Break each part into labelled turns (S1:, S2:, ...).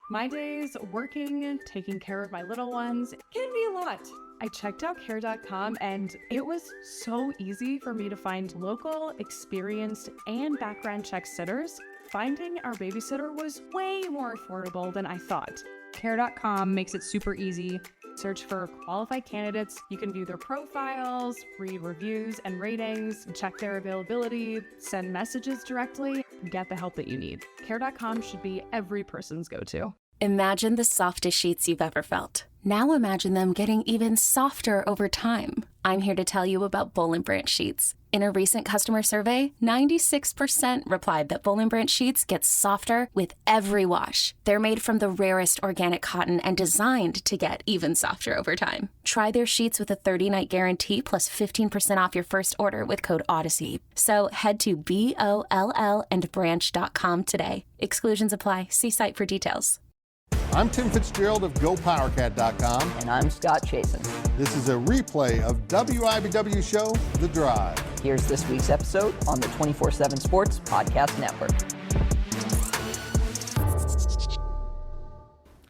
S1: My days working, taking care of my little ones can be a lot. I checked out care.com and it was so easy for me to find local, experienced, and background check sitters. Finding our babysitter was way more affordable than I thought. Care.com makes it super easy. Search for qualified candidates. You can view their profiles, read reviews and ratings, check their availability, send messages directly, get the help that you need. Care.com should be every person's go-to.
S2: Imagine the softest sheets you've ever felt. Now imagine them getting even softer over time. I'm here to tell you about Boll & Branch sheets. In a recent customer survey, 96% replied that Boll & Branch sheets get softer with every wash. They're made from the rarest organic cotton and designed to get even softer over time. Try their sheets with a 30-night guarantee plus 15% off your first order with code Odyssey. So head to BOLLandbranch.com today. Exclusions apply. See site for details.
S3: I'm Tim Fitzgerald of GoPowerCat.com.
S4: And I'm Scott Chasen.
S3: This is a replay of WIBW show, The Drive.
S4: Here's this week's episode on the 24/7 Sports Podcast Network.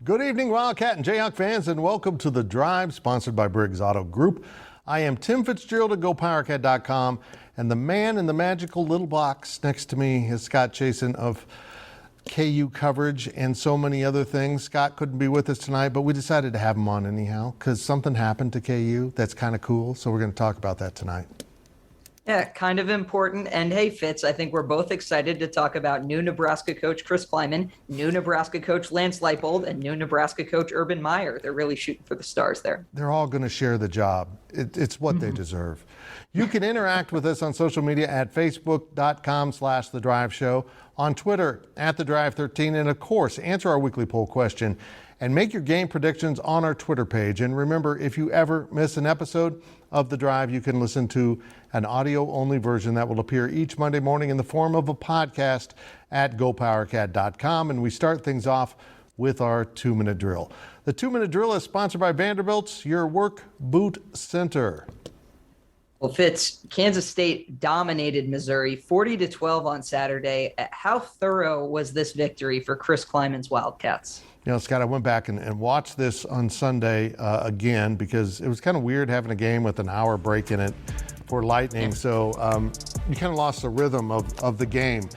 S3: Good evening, Wildcat and Jayhawk fans, and welcome to The Drive, sponsored by Briggs Auto Group. I am Tim Fitzgerald of GoPowerCat.com, and the man in the magical little box next to me is Scott Chasen of KU coverage and so many other things. Scott couldn't be with us tonight, but we decided to have him on anyhow because something happened to KU that's kind of cool. So we're going to talk about that tonight.
S4: Yeah, kind of important. And hey, Fitz, I think we're both excited to talk about new Nebraska coach Chris Kleiman, new Nebraska coach Lance Leipold, and new Nebraska coach Urban Meyer. They're really shooting for the stars there.
S3: They're all going to share the job. It's what they deserve. You can interact with us on social media at facebook.com/The Drive Show, on Twitter at The Drive 13, and of course, answer our weekly poll question and make your game predictions on our Twitter page. And remember, if you ever miss an episode of The Drive, you can listen to an audio-only version that will appear each Monday morning in the form of a podcast at GoPowerCat.com. And we start things off with our 2-minute drill. The 2-minute drill is sponsored by Vanderbilt's Your Work Boot Center.
S4: Well, Fitz, Kansas State dominated Missouri 40-12 on Saturday. How thorough was this victory for Chris Kleiman's Wildcats?
S3: You know, Scott, I went back and watched this on Sunday again because it was kind of weird having a game with an hour break in it for Lightning. So you kind of lost the rhythm of the game,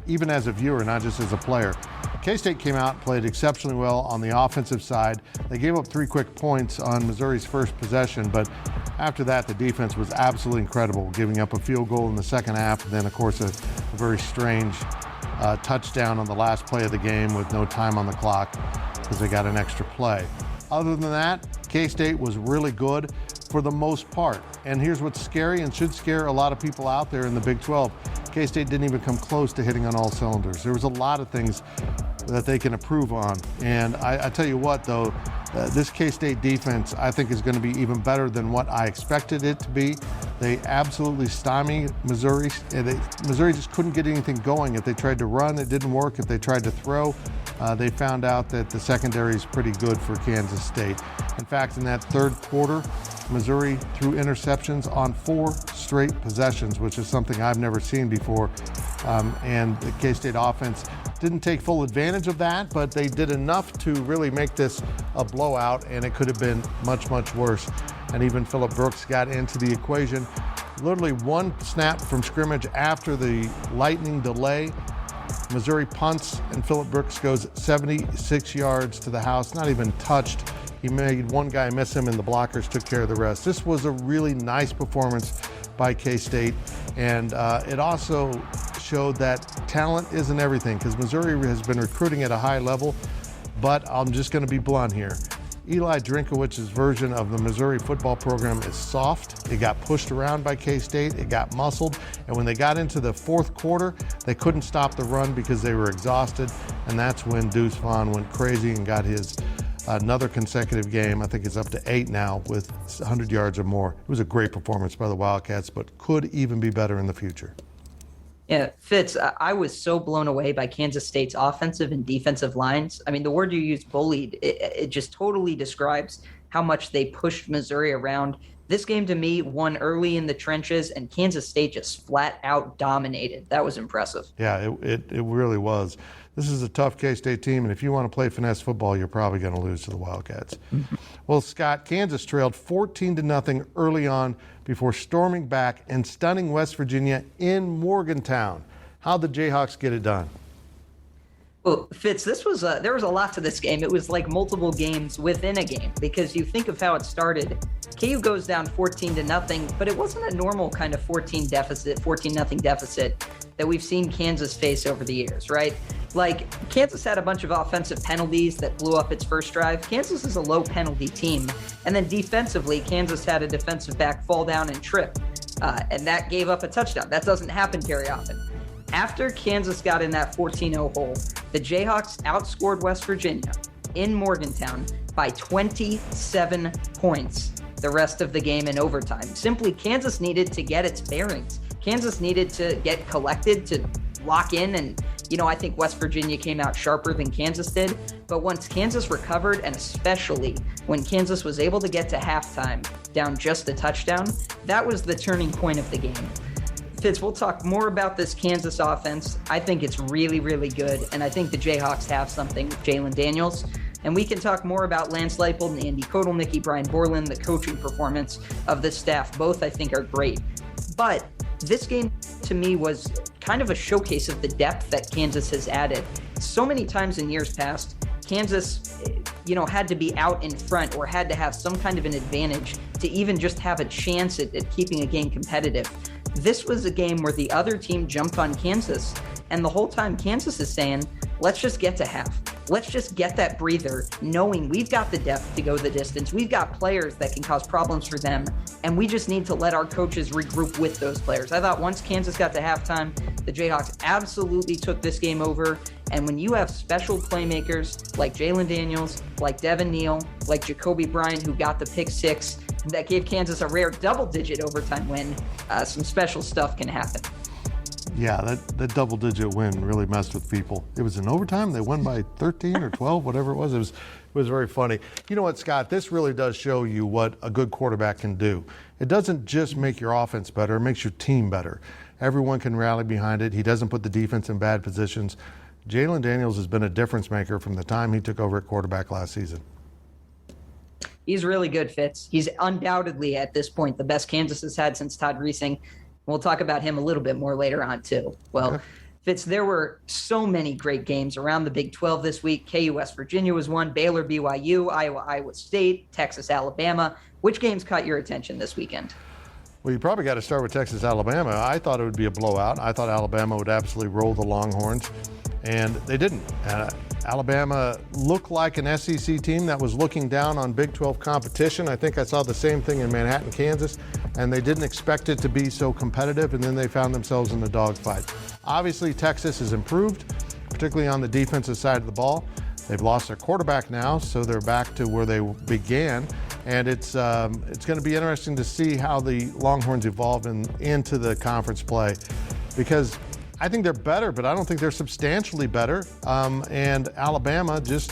S3: even as a viewer, not just as a player. K-State came out and played exceptionally well on the offensive side. They gave up 3 quick points on Missouri's first possession, but after that, the defense was absolutely incredible, giving up a field goal in the second half, and then, of course, a very strange touchdown on the last play of the game with no time on the clock because they got an extra play. Other than that, K-State was really good for the most part. And here's what's scary and should scare a lot of people out there in the Big 12. K-State didn't even come close to hitting on all cylinders. There was a lot of things that they can improve on. And I tell you what, though, this K-State defense, I think, is going to be even better than what I expected it to be. They absolutely stymied Missouri. Missouri just couldn't get anything going. If they tried to run, it didn't work. If they tried to throw, they found out that the secondary is pretty good for Kansas State. In fact, in that third quarter, Missouri threw interceptions on 4 straight possessions, which is something I've never seen before. And the K-State offense didn't take full advantage of that, but they did enough to really make this a blowout, and it could have been much, much worse. And even Phillip Brooks got into the equation. Literally 1 snap from scrimmage after the Lightning delay, Missouri punts, and Phillip Brooks goes 76 yards to the house, not even touched. He made one guy miss him, and the blockers took care of the rest. This was a really nice performance by K-State, and it also showed that talent isn't everything, because Missouri has been recruiting at a high level, but I'm just going to be blunt here. Eli Drinkowicz's version of the Missouri football program is soft. It got pushed around by K-State, it got muscled, and when they got into the fourth quarter, they couldn't stop the run because they were exhausted, and that's when Deuce Vaughn went crazy and got his another consecutive game. I think it's up to 8 now with 100 yards or more. It was a great performance by the Wildcats, but could even be better in the future.
S4: Yeah, Fitz, I was so blown away by Kansas State's offensive and defensive lines. I mean, the word you used, bullied, it just totally describes how much they pushed Missouri around. This game, to me, won early in the trenches, and Kansas State just flat out dominated. That was impressive.
S3: Yeah, it really was. this is a tough K-State team, and if you want to play finesse football, you're probably going to lose to the Wildcats. Well, Scott, Kansas trailed 14-0 early on before storming back and stunning West Virginia in Morgantown. How'd the Jayhawks get it done?
S4: Well, Fitz, there was a lot to this game. It was like multiple games within a game, because you think of how it started. KU goes down 14-0, but it wasn't a normal kind of 14-0 deficit that we've seen Kansas face over the years, right? Like, Kansas had a bunch of offensive penalties that blew up its first drive. Kansas is a low penalty team. And then defensively, Kansas had a defensive back fall down and trip, and that gave up a touchdown. That doesn't happen very often. After Kansas got in that 14-0 hole, the Jayhawks outscored West Virginia in Morgantown by 27 points the rest of the game in overtime. Simply, Kansas needed to get its bearings. Kansas needed to get collected to lock in, and I think West Virginia came out sharper than Kansas did. But once Kansas recovered, and especially when Kansas was able to get to halftime down just a touchdown, that was the turning point of the game. Fitz, we'll talk more about this Kansas offense. I think it's really, really good, and I think the Jayhawks have something with Jalen Daniels. And we can talk more about Lance Leipold and Andy Kotelnicki, Brian Borland, the coaching performance of this staff. Both, I think, are great. But this game, to me, was kind of a showcase of the depth that Kansas has added. So many times in years past, Kansas, had to be out in front or had to have some kind of an advantage to even just have a chance at keeping a game competitive. This was a game where the other team jumped on Kansas, and the whole time Kansas is saying, let's just get to half. Let's just get that breather, knowing we've got the depth to go the distance. We've got players that can cause problems for them, and we just need to let our coaches regroup with those players. I thought once Kansas got to halftime, the Jayhawks absolutely took this game over. And when you have special playmakers like Jalen Daniels, like Devin Neal, like Jacoby Bryant, who got the pick six, that gave Kansas a rare double-digit overtime win, some special stuff can happen.
S3: Yeah, that double-digit win really messed with people. It was in overtime. They won by 13 or 12, whatever it was. It was very funny. You know what, Scott? This really does show you what a good quarterback can do. It doesn't just make your offense better. It makes your team better. Everyone can rally behind it. He doesn't put the defense in bad positions. Jalen Daniels has been a difference maker from the time he took over at quarterback last season.
S4: He's really good, Fitz. He's undoubtedly, at this point, the best Kansas has had since Todd Reesing. We'll talk about him a little bit more later on, too. Well, okay. Fitz, there were so many great games around the Big 12 this week. KU West Virginia was one, Baylor BYU, Iowa Iowa State, Texas Alabama. Which games caught your attention this weekend?
S3: Well, you probably got to start with Texas Alabama. I thought it would be a blowout. I thought Alabama would absolutely roll the Longhorns, and they didn't. Alabama looked like an SEC team that was looking down on Big 12 competition. I think I saw the same thing in Manhattan, Kansas, and they didn't expect it to be so competitive, and then they found themselves in the dogfight. Obviously, Texas has improved, particularly on the defensive side of the ball. They've lost their quarterback now, so they're back to where they began, and it's going to be interesting to see how the Longhorns evolve into the conference play, because I think they're better, but I don't think they're substantially better. And Alabama this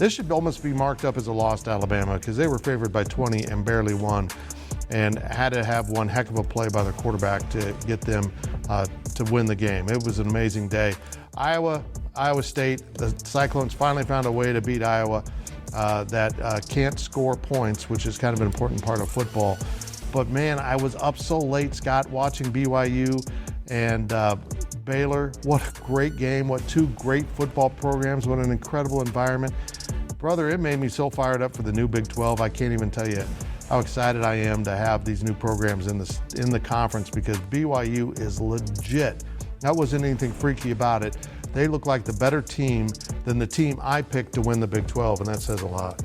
S3: should almost be marked up as a loss to Alabama, because they were favored by 20 and barely won, and had to have one heck of a play by the quarterback to get them to win the game. It was an amazing day. Iowa State, the Cyclones finally found a way to beat Iowa that can't score points, which is kind of an important part of football. But man, I was up so late, Scott, watching BYU and Baylor. What a great game. What two great football programs. What an incredible environment. Brother, it made me so fired up for the new Big 12. I can't even tell you how excited I am to have these new programs in the conference, because BYU is legit. That wasn't anything freaky about it. They look like the better team than the team I picked to win the Big 12, and that says a lot.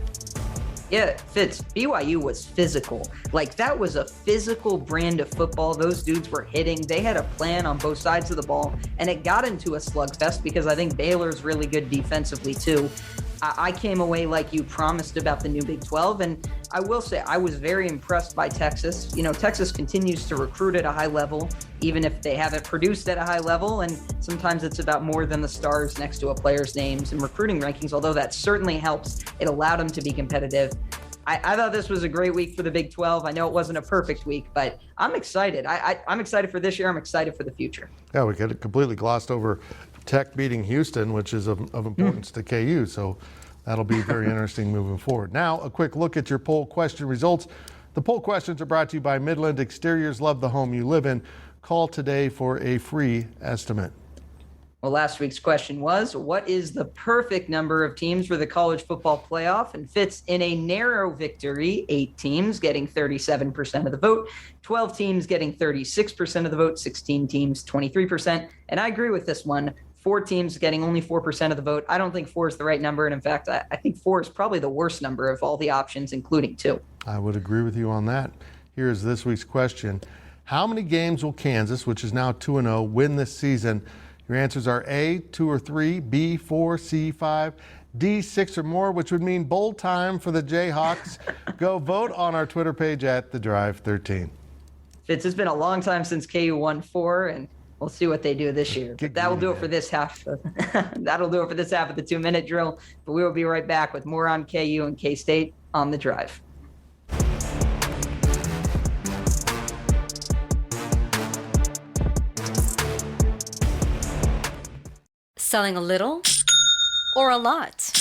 S4: Yeah, Fitz, BYU was physical. Like, that was a physical brand of football. Those dudes were hitting. They had a plan on both sides of the ball, and it got into a slugfest, because I think Baylor's really good defensively too. I came away like you promised about the new Big 12, and I will say I was very impressed by Texas. You know, Texas continues to recruit at a high level, even if they haven't produced at a high level, and sometimes it's about more than the stars next to a player's names and recruiting rankings, although that certainly helps. It allowed them to be competitive. I thought this was a great week for the Big 12. I know it wasn't a perfect week, but I'm excited. I'm excited for this year. I'm excited for the future.
S3: Yeah, we completely glossed over Tech beating Houston, which is of importance to KU. So that'll be very interesting moving forward. Now, a quick look at your poll question results. The poll questions are brought to you by Midland Exteriors. Love the home you live in. Call today for a free estimate.
S4: Well, last week's question was, what is the perfect number of teams for the college football playoff? And Fitz, in a narrow victory, 8 teams getting 37% of the vote, 12 teams getting 36% of the vote, 16 teams, 23%. And I agree with this one. 4 teams getting only 4% of the vote. I don't think 4 is the right number. And in fact, I think 4 is probably the worst number of all the options, including 2.
S3: I would agree with you on that. Here is this week's question. How many games will Kansas, which is now 2-0, win this season? Your answers are A, 2 or 3, B, 4, C, 5, D, 6 or more, which would mean bowl time for the Jayhawks. Go vote on our Twitter page at The Drive 13.
S4: Fitz, it's been a long time since KU won 4, and we'll see what they do this year. But that will do it for this half. That'll do it for this half of the 2-minute drill. But we will be right back with more on KU and K-State on The Drive.
S5: Selling a little or a lot?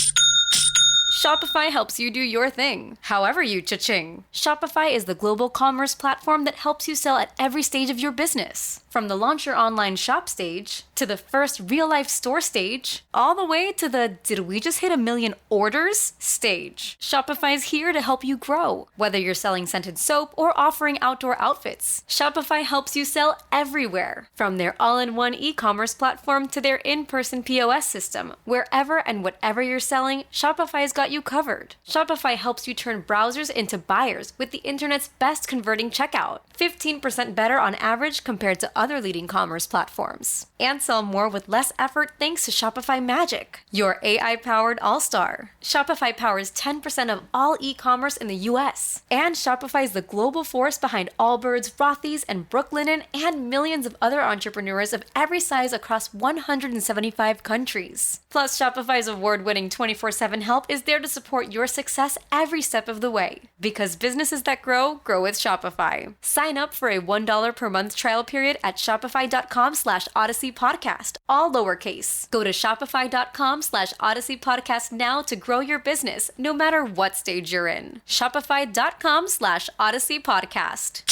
S5: Shopify helps you do your thing, however you cha-ching. Shopify is the global commerce platform that helps you sell at every stage of your business. From the launch your online shop stage, to the first real-life store stage, all the way to the did we just hit 1 million orders stage. Shopify is here to help you grow. Whether you're selling scented soap or offering outdoor outfits, Shopify helps you sell everywhere. From their all-in-one e-commerce platform to their in-person POS system, wherever and whatever you're selling, Shopify's got you covered. Shopify helps you turn browsers into buyers with the internet's best converting checkout, 15% better on average compared to other leading commerce platforms. And sell more with less effort thanks to Shopify Magic, your AI-powered all-star. Shopify powers 10% of all e-commerce in the US. And Shopify is the global force behind Allbirds, Rothy's, and Brooklinen, and millions of other entrepreneurs of every size across 175 countries. Plus, Shopify's award-winning 24/7 help is there to support your success every step of the way. Because businesses that grow with Shopify. Sign up for a $1 per month trial period at shopify.com/Odyssey Podcast, all lowercase. Go to shopify.com/Odyssey Podcast now to grow your business, no matter what stage you're in. Shopify.com/Odyssey Podcast.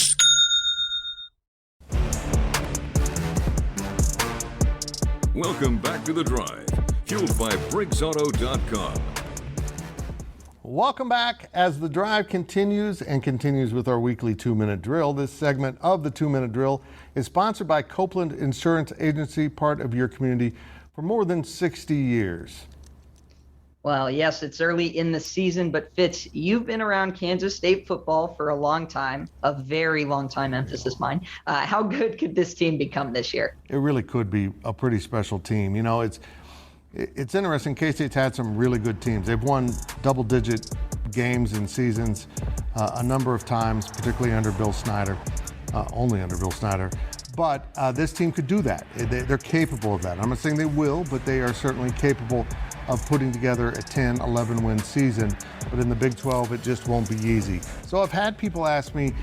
S6: Welcome back to The Drive, fueled by BriggsAuto.com.
S3: Welcome back as The Drive continues with our weekly 2-minute drill. This segment of the 2-minute drill is sponsored by Copeland Insurance Agency, part of your community for more than 60 years.
S4: Well, yes, it's early in the season, but Fitz, you've been around Kansas State football for a long time, a very long time, emphasis mine. How good could this team become this year?
S3: It really could be a pretty special team. You know, it's interesting. K-State's had some really good teams. They've won double-digit games in seasons a number of times, particularly under Bill Snyder, only under Bill Snyder. But this team could do that. They're capable of that. I'm not saying they will, but they are certainly capable of putting together a 10, 11-win season. But in the Big 12, it just won't be easy. So I've had people ask me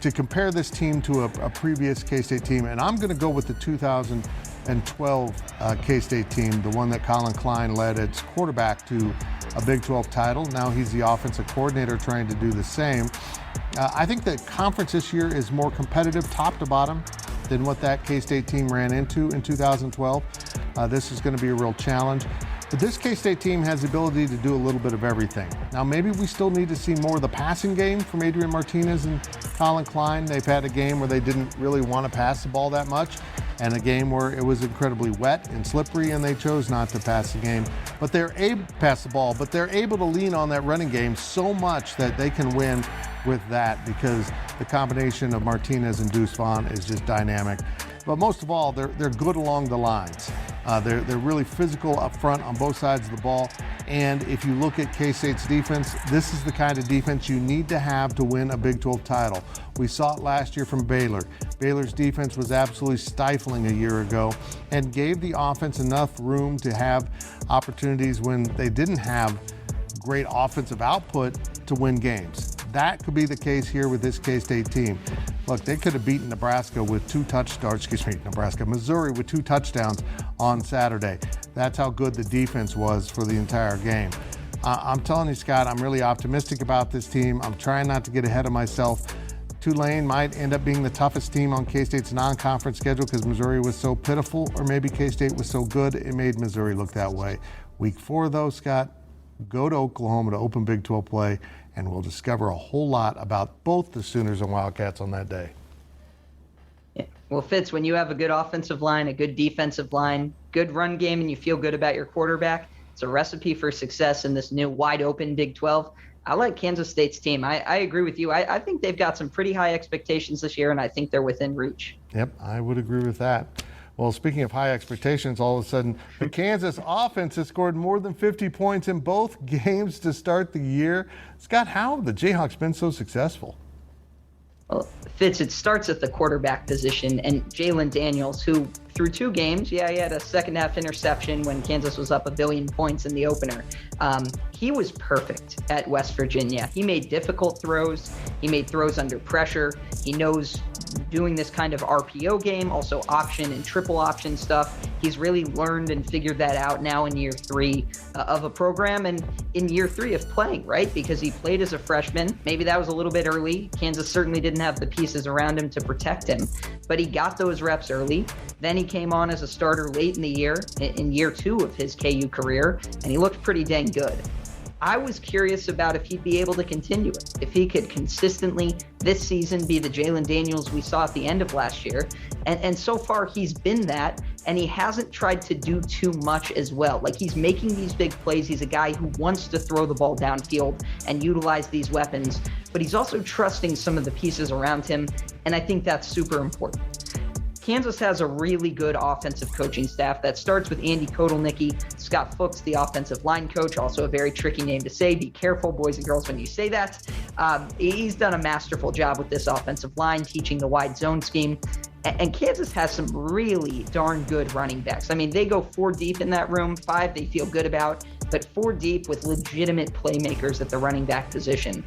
S3: to compare this team to a previous K-State team, and I'm going to go with the 2012 K-State team, the one that Colin Klein led as quarterback to a Big 12 title. Now he's the offensive coordinator trying to do the same. I think the conference this year is more competitive top to bottom than what that K-State team ran into in 2012. This is going to be a real challenge. But this K-State team has the ability to do a little bit of everything. Now, maybe we still need to see more of the passing game from Adrian Martinez and Colin Klein. They've had a game where they didn't really want to pass the ball that much, and a game where it was incredibly wet and slippery, and they chose not to pass the game. But they're able to pass the ball, but they're able to lean on that running game so much that they can win with that, because the combination of Martinez and Deuce Vaughn is just dynamic. But most of all, they're good along the lines. They're really physical up front on both sides of the ball. And if you look at K-State's defense, this is the kind of defense you need to have to win a Big 12 title. We saw it last year from Baylor. Baylor's defense was absolutely stifling a year ago and gave the offense enough room to have opportunities when they didn't have great offensive output to win games. That could be the case here with this K-State team. Look, they could have beaten Missouri with 2 touchdowns on Saturday. That's how good the defense was for the entire game. I'm telling you, Scott, I'm really optimistic about this team. I'm trying not to get ahead of myself. Tulane might end up being the toughest team on K-State's non-conference schedule because Missouri was so pitiful, or maybe K-State was so good it made Missouri look that way. Week 4, though, Scott, go to Oklahoma to open Big 12 play, and we'll discover a whole lot about both the Sooners and Wildcats on that day.
S4: Yeah. Well, Fitz, when you have a good offensive line, a good defensive line, good run game, and you feel good about your quarterback, it's a recipe for success in this new wide-open Big 12. I like Kansas State's team. I agree with you. I think they've got some pretty high expectations this year, and I think they're within reach.
S3: Yep, I would agree with that. Well, speaking of high expectations, all of a sudden, the Kansas offense has scored more than 50 points in both games to start the year. Scott, how have the Jayhawks been so successful?
S4: Well, Fitz, it starts at the quarterback position, and Jalen Daniels, who through 2 games, he had a second-half interception when Kansas was up 1 billion points in the opener. He was perfect at West Virginia. He made difficult throws. He made throws under pressure. He knows doing this kind of RPO game, also option and triple option stuff. He's really learned and figured that out now in year 3 of a program and in year 3 of playing, right? Because he played as a freshman. Maybe that was a little bit early. Kansas certainly didn't have the pieces around him to protect him, but he got those reps early. Then he came on as a starter late in the year, in year 2 of his KU career, and he looked pretty dang good. I was curious about if he'd be able to continue it, if he could consistently this season be the Jalen Daniels we saw at the end of last year. And so far he's been that, and he hasn't tried to do too much as well. Like, he's making these big plays. He's a guy who wants to throw the ball downfield and utilize these weapons, but he's also trusting some of the pieces around him, and I think that's super important. Kansas has a really good offensive coaching staff that starts with Andy Kotelnicki, Scott Fuchs, the offensive line coach, also a very tricky name to say. Be careful, boys and girls, when you say that. He's done a masterful job with this offensive line, teaching the wide zone scheme. And Kansas has some really darn good running backs. I mean, they go 4 deep in that room, 5 they feel good about, but 4 deep with legitimate playmakers at the running back position.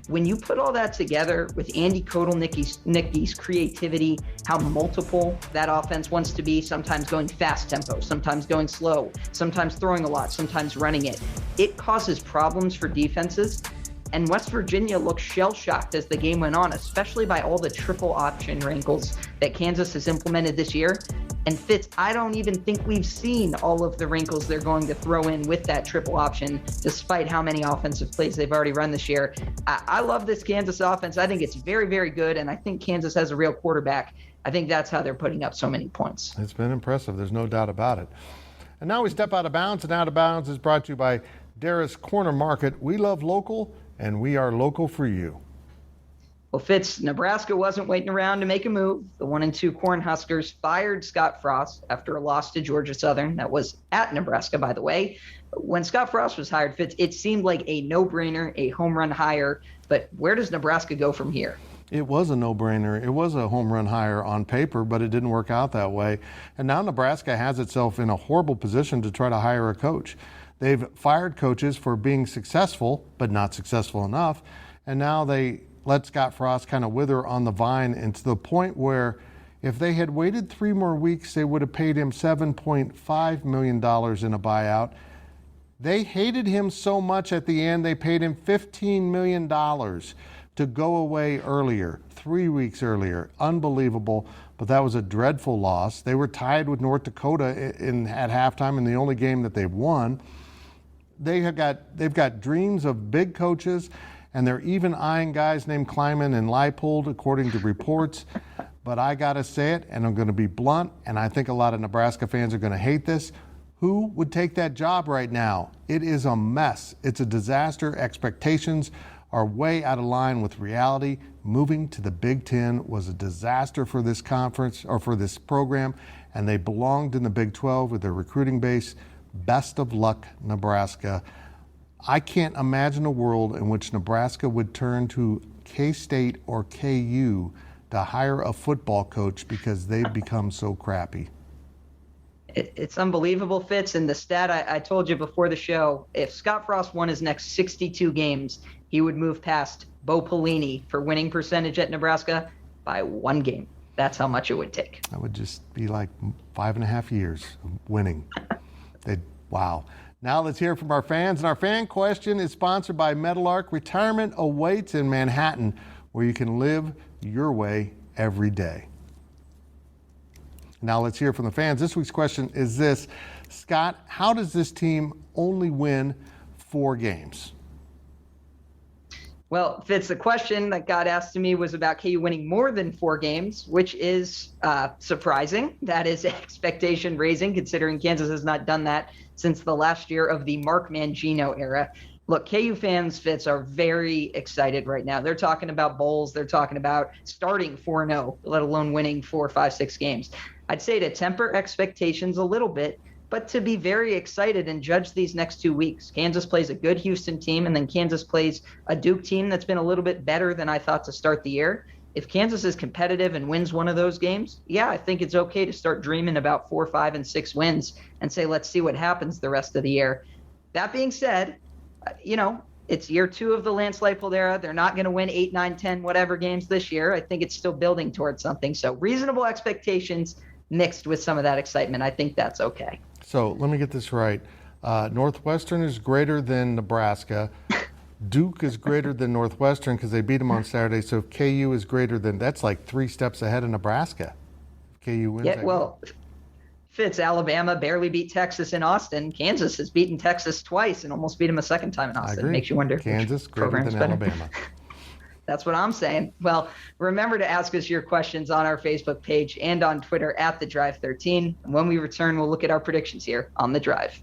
S4: When you put all that together with Andy Kotelnicki's creativity, how multiple that offense wants to be, sometimes going fast tempo, sometimes going slow, sometimes throwing a lot, sometimes running it, it causes problems for defenses. And West Virginia looked shell-shocked as the game went on, especially by all the triple option wrinkles that Kansas has implemented this year. And Fitz, I don't even think we've seen all of the wrinkles they're going to throw in with that triple option, despite how many offensive plays they've already run this year. I love this Kansas offense. I think it's very, very good, and I think Kansas has a real quarterback. I think that's how they're putting up so many points.
S3: It's been impressive. There's no doubt about it. And now we step out of bounds, and Out of Bounds is brought to you by Darris Corner Market. We love local, and we are local for you.
S4: Well, Fitz, Nebraska wasn't waiting around to make a move. The 1-2 Cornhuskers fired Scott Frost after a loss to Georgia Southern. That was at Nebraska, by the way. When Scott Frost was hired, Fitz, it seemed like a no-brainer, a home run hire. But where does Nebraska go from here?
S3: It was a no-brainer. It was a home run hire on paper, but it didn't work out that way. And now Nebraska has itself in a horrible position to try to hire a coach. They've fired coaches for being successful, but not successful enough. And now they let Scott Frost kind of wither on the vine, and to the point where if they had waited 3 more weeks, they would have paid him $7.5 million in a buyout. They hated him so much at the end, they paid him $15 million to go away earlier, 3 weeks earlier. Unbelievable, but that was a dreadful loss. They were tied with North Dakota at halftime in the only game that they've won. They've got dreams of big coaches, and they're even eyeing guys named Kleiman and Leipold, according to reports. But I got to say it, and I'm going to be blunt, and I think a lot of Nebraska fans are going to hate this. Who would take that job right now? It is a mess. It's a disaster. Expectations are way out of line with reality. Moving to the Big Ten was a disaster for this conference, or for this program, and they belonged in the Big 12 with their recruiting base. Best of luck, Nebraska. I can't imagine a world in which Nebraska would turn to K-State or KU to hire a football coach because they've become so crappy.
S4: It's unbelievable, Fitz. And the stat I told you before the show, if Scott Frost won his next 62 games, he would move past Bo Pelini for winning percentage at Nebraska by 1 game. That's how much it would take.
S3: That would just be like 5.5 years of winning. Wow. Now let's hear from our fans. And our fan question is sponsored by Meadowlark. Retirement awaits in Manhattan, where you can live your way every day. Now let's hear from the fans. This week's question is this. Scott, how does this team only win 4 games?
S4: Well, Fitz, the question that got asked to me was about KU winning more than 4 games, which is surprising. That is expectation raising, considering Kansas has not done that since the last year of the Mark Mangino era. Look, KU fans, Fitz, are very excited right now. They're talking about bowls. They're talking about starting 4-0, let alone winning 4, 5, 6 games. I'd say to temper expectations a little bit, but to be very excited and judge these next 2 weeks. Kansas plays a good Houston team, and then Kansas plays a Duke team that's been a little bit better than I thought to start the year. If Kansas is competitive and wins one of those games, yeah, I think it's okay to start dreaming about 4, 5, and 6 wins and say, let's see what happens the rest of the year. That being said, it's year 2 of the Lance Leipold era. They're not going to win 8, 9, 10, whatever games this year. I think it's still building towards something. So reasonable expectations mixed with some of that excitement. I think that's okay.
S3: So let me get this right. Northwestern is greater than Nebraska. Duke is greater than Northwestern because they beat them on Saturday. So if KU is greater than, that's like 3 steps ahead of Nebraska. If KU wins.
S4: Yeah, well, Fitz, Alabama barely beat Texas in Austin. Kansas has beaten Texas twice and almost beat them a second time in Austin. It makes you wonder.
S3: Kansas greater than Alabama.
S4: That's what I'm saying. Well, remember to ask us your questions on our Facebook page and on Twitter at The Drive 13. And when we return, we'll look at our predictions here on The Drive.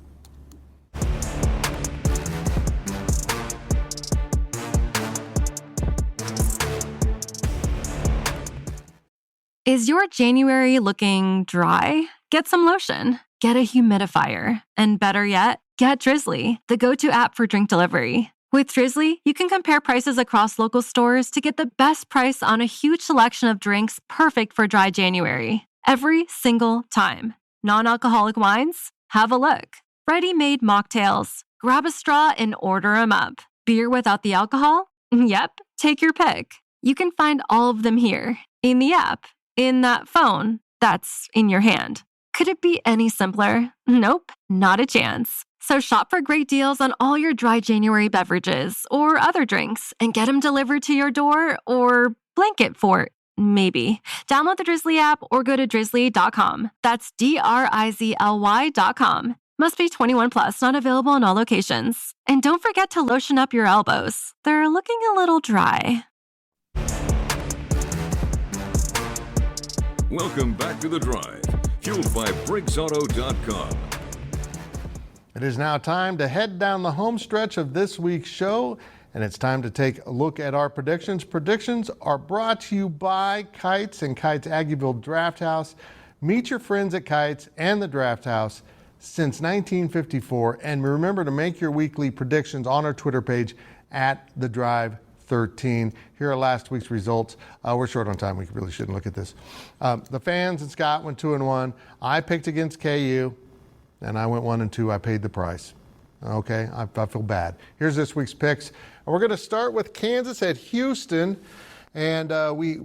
S7: Is your January looking dry? Get some lotion. Get a humidifier. And better yet, get Drizzly, the go-to app for drink delivery. With Drizzly, you can compare prices across local stores to get the best price on a huge selection of drinks perfect for dry January. Every single time. Non-alcoholic wines? Have a look. Ready-made mocktails? Grab a straw and order them up. Beer without the alcohol? Yep, take your pick. You can find all of them here, in the app, in that phone that's in your hand. Could it be any simpler? Nope, not a chance. So shop for great deals on all your dry January beverages or other drinks and get them delivered to your door or blanket fort, maybe. Download the Drizzly app or go to drizzly.com. That's DRIZLY.com. Must be 21 plus, not available in all locations. And don't forget to lotion up your elbows. They're looking a little dry.
S6: Welcome back to The Drive, fueled by BriggsAuto.com.
S3: It is now time to head down the home stretch of this week's show, and it's time to take a look at our predictions. Predictions are brought to you by Kites and Kites Aggieville Draft House. Meet your friends at Kites and the Draft House since 1954. And remember to make your weekly predictions on our Twitter page at The Drive 13. Here are last week's results. We're short on time. We really shouldn't look at this. The fans and Scott went 2-1. I picked against KU. And I went 1-2. I paid the price. Okay, I feel bad. Here's this week's picks. And we're going to start with Kansas at Houston. And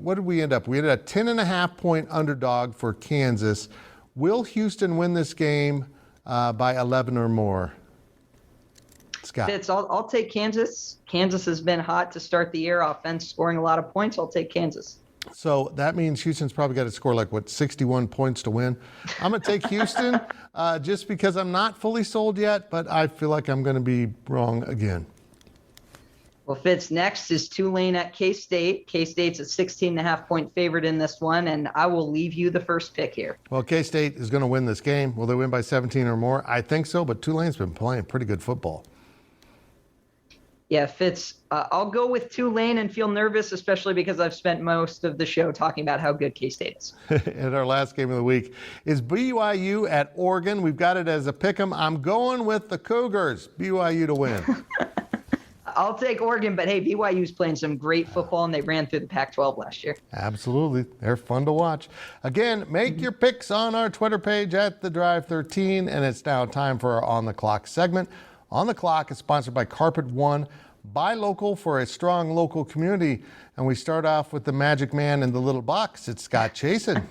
S3: what did we end up? We ended up 10.5-point underdog for Kansas. Will Houston win this game by 11 or more? Scott.
S4: Fitz, I'll take Kansas. Kansas has been hot to start the year. Offense scoring a lot of points. I'll take Kansas.
S3: So that means Houston's probably got to score 61 points to win. I'm going to take Houston just because I'm not fully sold yet, but I feel like I'm going to be wrong again.
S4: Well, Fitz, next is Tulane at K-State. K-State's a 16.5-point favorite in this one, and I will leave you the first pick here.
S3: Well, K-State is going to win this game. Will they win by 17 or more? I think so, but Tulane's been playing pretty good football.
S4: Yeah, Fitz, I'll go with Tulane and feel nervous, especially because I've spent most of the show talking about how good K-State is.
S3: And our last game of the week is BYU at Oregon. We've got it as a pick 'em. I'm going with the Cougars, BYU to win.
S4: I'll take Oregon, but hey, BYU's playing some great football, and they ran through the Pac-12 last year.
S3: Absolutely. They're fun to watch. Again, make your picks on our Twitter page at The Drive 13, and it's now time for our On the Clock segment. On the Clock is sponsored by Carpet One. Buy local for a strong local community. And we start off with the magic man in the little box. It's Scott Chasen.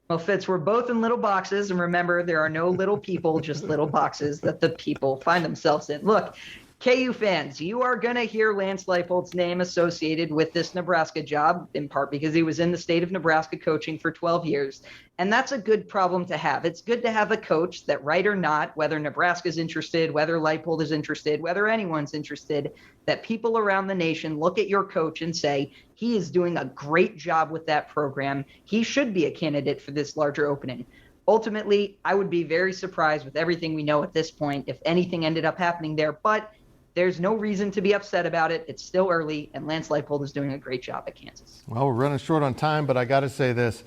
S4: Well, Fitz, we're both in little boxes. And remember, there are no little people, just little boxes that the people find themselves in. Look, KU fans, you are going to hear Lance Leipold's name associated with this Nebraska job, in part because he was in the state of Nebraska coaching for 12 years. And that's a good problem to have. It's good to have a coach that, right or not, whether Nebraska's interested, whether Leipold is interested, whether anyone's interested, that people around the nation look at your coach and say, he is doing a great job with that program. He should be a candidate for this larger opening. Ultimately, I would be very surprised with everything we know at this point if anything ended up happening there. But there's no reason to be upset about it. It's still early, and Lance Leipold is doing a great job at Kansas.
S3: Well, we're running short on time, but I got to say this.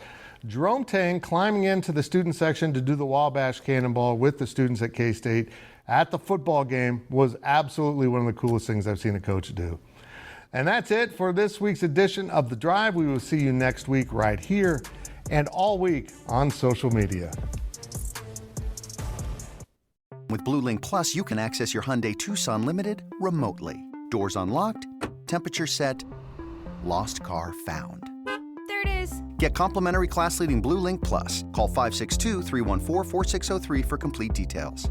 S3: Jerome Tang climbing into the student section to do the Wabash Cannonball with the students at K-State at the football game was absolutely one of the coolest things I've seen a coach do. And that's it for this week's edition of The Drive. We will see you next week right here and all week on social media.
S8: With Blue Link Plus, you can access your Hyundai Tucson Limited remotely. Doors unlocked, temperature set, lost car found.
S5: There it is.
S8: Get complimentary class-leading Blue Link Plus. Call 562-314-4603 for complete details.